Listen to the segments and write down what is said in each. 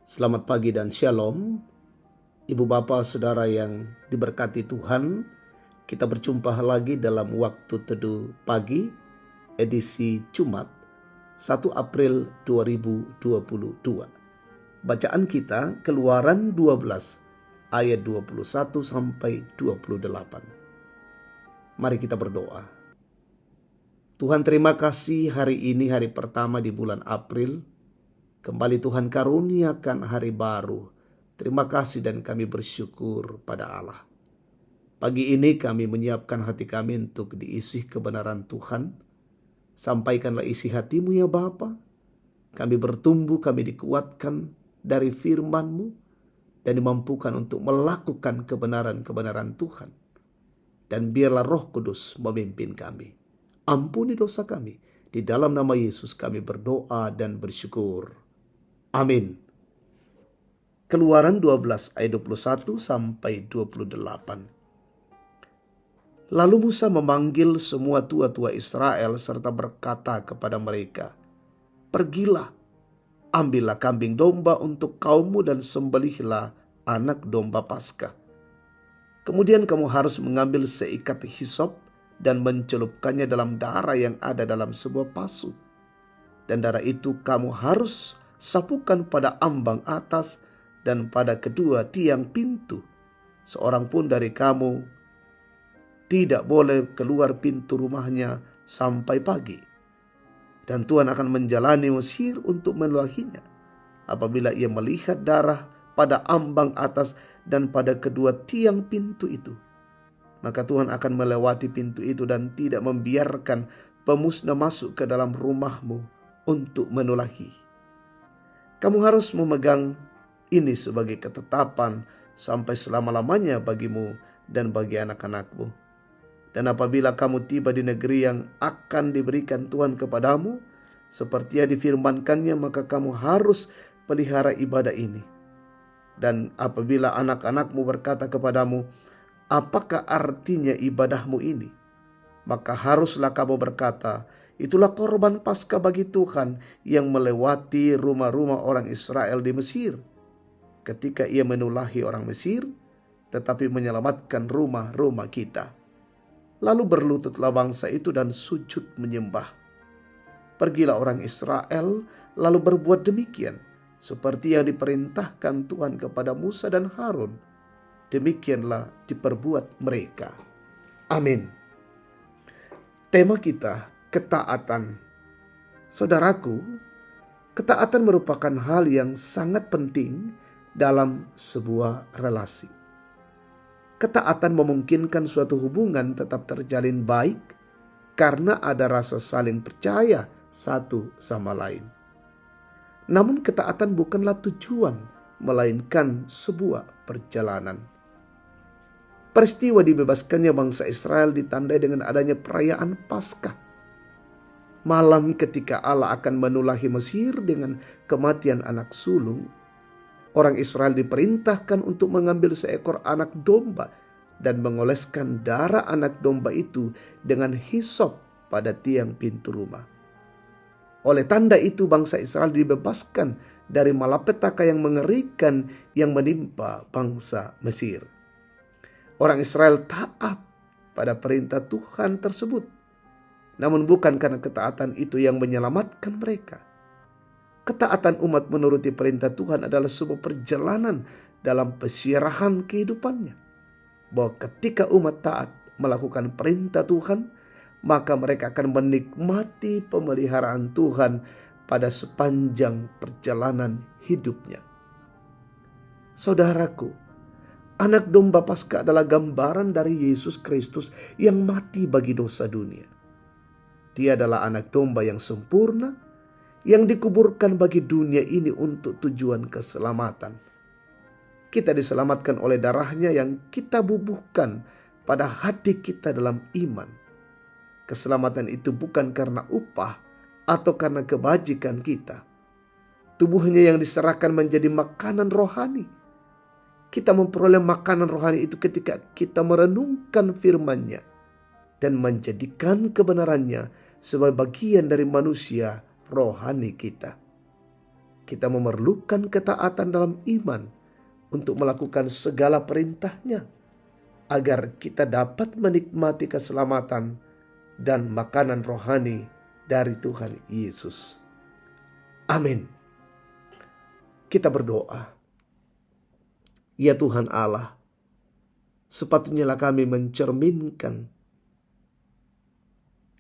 Selamat pagi dan shalom, Ibu Bapa Saudara yang diberkati Tuhan. Kita berjumpa lagi dalam waktu teduh pagi, edisi Jumat 1 April 2022. Bacaan kita Keluaran 12 ayat 21 sampai 28. Mari kita berdoa. Tuhan, terima kasih hari ini hari pertama di bulan April. Kembali Tuhan karuniakan hari baru. Terima kasih dan kami bersyukur pada Allah. Pagi ini kami menyiapkan hati kami untuk diisi kebenaran Tuhan. Sampaikanlah isi hatimu ya Bapa. Kami bertumbuh, kami dikuatkan dari firman-Mu dan dimampukan untuk melakukan kebenaran-kebenaran Tuhan. Dan biarlah Roh Kudus memimpin kami. Ampuni dosa kami. Di dalam nama Yesus kami berdoa dan bersyukur. Amin. Keluaran 12 ayat 21 sampai 28. Lalu Musa memanggil semua tua-tua Israel serta berkata kepada mereka, "Pergilah, ambillah kambing domba untuk kaummu dan sembelihlah anak domba Paskah. Kemudian kamu harus mengambil seikat hisop dan mencelupkannya dalam darah yang ada dalam sebuah pasu. Dan darah itu kamu harus sapukan pada ambang atas dan pada kedua tiang pintu. Seorang pun dari kamu tidak boleh keluar pintu rumahnya sampai pagi. Dan Tuhan akan menjalani Mesir untuk menulahinya. Apabila ia melihat darah pada ambang atas dan pada kedua tiang pintu itu, maka Tuhan akan melewati pintu itu dan tidak membiarkan pemusnah masuk ke dalam rumahmu untuk menulahi. Kamu harus memegang ini sebagai ketetapan sampai selama-lamanya bagimu dan bagi anak-anakmu. Dan apabila kamu tiba di negeri yang akan diberikan Tuhan kepadamu, seperti yang difirmankannya, maka kamu harus pelihara ibadah ini. Dan apabila anak-anakmu berkata kepadamu, apakah artinya ibadahmu ini? Maka haruslah kamu berkata, itulah korban Paskah bagi Tuhan yang melewati rumah-rumah orang Israel di Mesir. Ketika ia menulahi orang Mesir, tetapi menyelamatkan rumah-rumah kita. Lalu berlututlah bangsa itu dan sujud menyembah. Pergilah orang Israel lalu berbuat demikian, seperti yang diperintahkan Tuhan kepada Musa dan Harun. Demikianlah diperbuat mereka. Amin. Tema kita, ketaatan. Saudaraku, ketaatan merupakan hal yang sangat penting dalam sebuah relasi. Ketaatan memungkinkan suatu hubungan tetap terjalin baik karena ada rasa saling percaya satu sama lain. Namun ketaatan bukanlah tujuan, melainkan sebuah perjalanan. Peristiwa dibebaskannya bangsa Israel ditandai dengan adanya perayaan Paskah. Malam ketika Allah akan menulahi Mesir dengan kematian anak sulung, orang Israel diperintahkan untuk mengambil seekor anak domba dan mengoleskan darah anak domba itu dengan hisop pada tiang pintu rumah. Oleh tanda itu bangsa Israel dibebaskan dari malapetaka yang mengerikan yang menimpa bangsa Mesir. Orang Israel taat pada perintah Tuhan tersebut. Namun bukan karena ketaatan itu yang menyelamatkan mereka. Ketaatan umat menuruti perintah Tuhan adalah sebuah perjalanan dalam pesyarahan kehidupannya. Bahwa ketika umat taat melakukan perintah Tuhan, maka mereka akan menikmati pemeliharaan Tuhan pada sepanjang perjalanan hidupnya. Saudaraku, anak domba Paskah adalah gambaran dari Yesus Kristus yang mati bagi dosa dunia. Dia adalah anak domba yang sempurna, yang dikuburkan bagi dunia ini untuk tujuan keselamatan. Kita diselamatkan oleh darahnya yang kita bubuhkan pada hati kita dalam iman. Keselamatan itu bukan karena upah atau karena kebajikan kita. Tubuhnya yang diserahkan menjadi makanan rohani. Kita memperoleh makanan rohani itu ketika kita merenungkan firman-Nya dan menjadikan kebenarannya sebagai bagian dari manusia rohani kita. Kita memerlukan ketaatan dalam iman untuk melakukan segala perintah-Nya, agar kita dapat menikmati keselamatan dan makanan rohani dari Tuhan Yesus. Amin. Kita berdoa. Ya Tuhan Allah, sepatutnya kami mencerminkan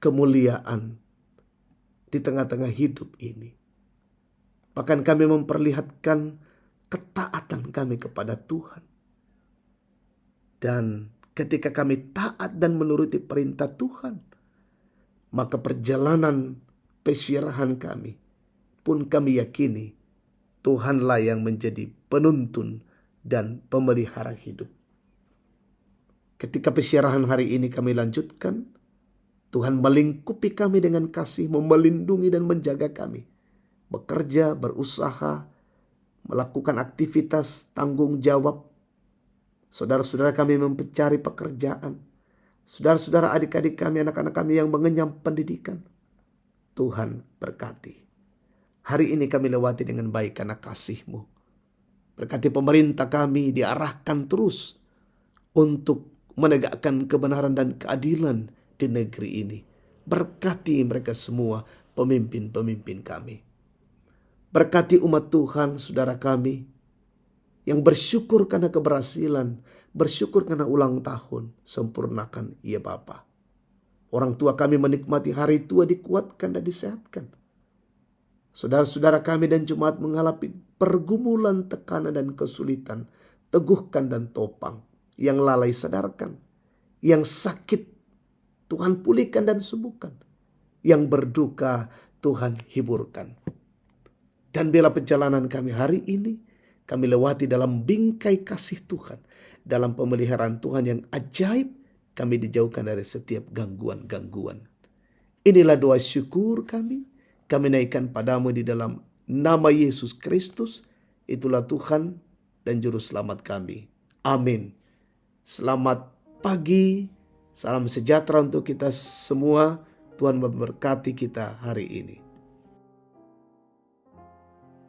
kemuliaan di tengah-tengah hidup ini. Bahkan kami memperlihatkan ketaatan kami kepada Tuhan. Dan ketika kami taat dan menuruti perintah Tuhan, maka perjalanan pesyarahan kami pun kami yakini Tuhanlah yang menjadi penuntun dan pemelihara hidup. Ketika pesyarahan hari ini kami lanjutkan, Tuhan melingkupi kami dengan kasih, melindungi dan menjaga kami. Bekerja, berusaha, melakukan aktivitas tanggung jawab. Saudara-saudara kami mencari pekerjaan. Saudara-saudara adik-adik kami, anak-anak kami yang mengenyam pendidikan. Tuhan berkati. Hari ini kami lewati dengan baik karena kasih-Mu. Berkati pemerintah kami diarahkan terus untuk menegakkan kebenaran dan keadilan di negeri ini. Berkati mereka semua, pemimpin-pemimpin kami. Berkati umat Tuhan, saudara kami, yang bersyukur karena keberhasilan, bersyukur karena ulang tahun, sempurnakan ya Bapa. Orang tua kami menikmati hari tua, dikuatkan dan disehatkan. Saudara-saudara kami dan jemaat mengalami pergumulan, tekanan dan kesulitan, teguhkan dan topang. Yang lalai sadarkan, yang sakit Tuhan pulihkan dan sembuhkan, yang berduka Tuhan hiburkan. Dan bila perjalanan kami hari ini, kami lewati dalam bingkai kasih Tuhan, dalam pemeliharaan Tuhan yang ajaib, kami dijauhkan dari setiap gangguan-gangguan. Inilah doa syukur kami naikkan padamu di dalam nama Yesus Kristus. Itulah Tuhan dan Juru Selamat kami. Amin. Selamat pagi, salam sejahtera untuk kita semua. Tuhan memberkati kita hari ini.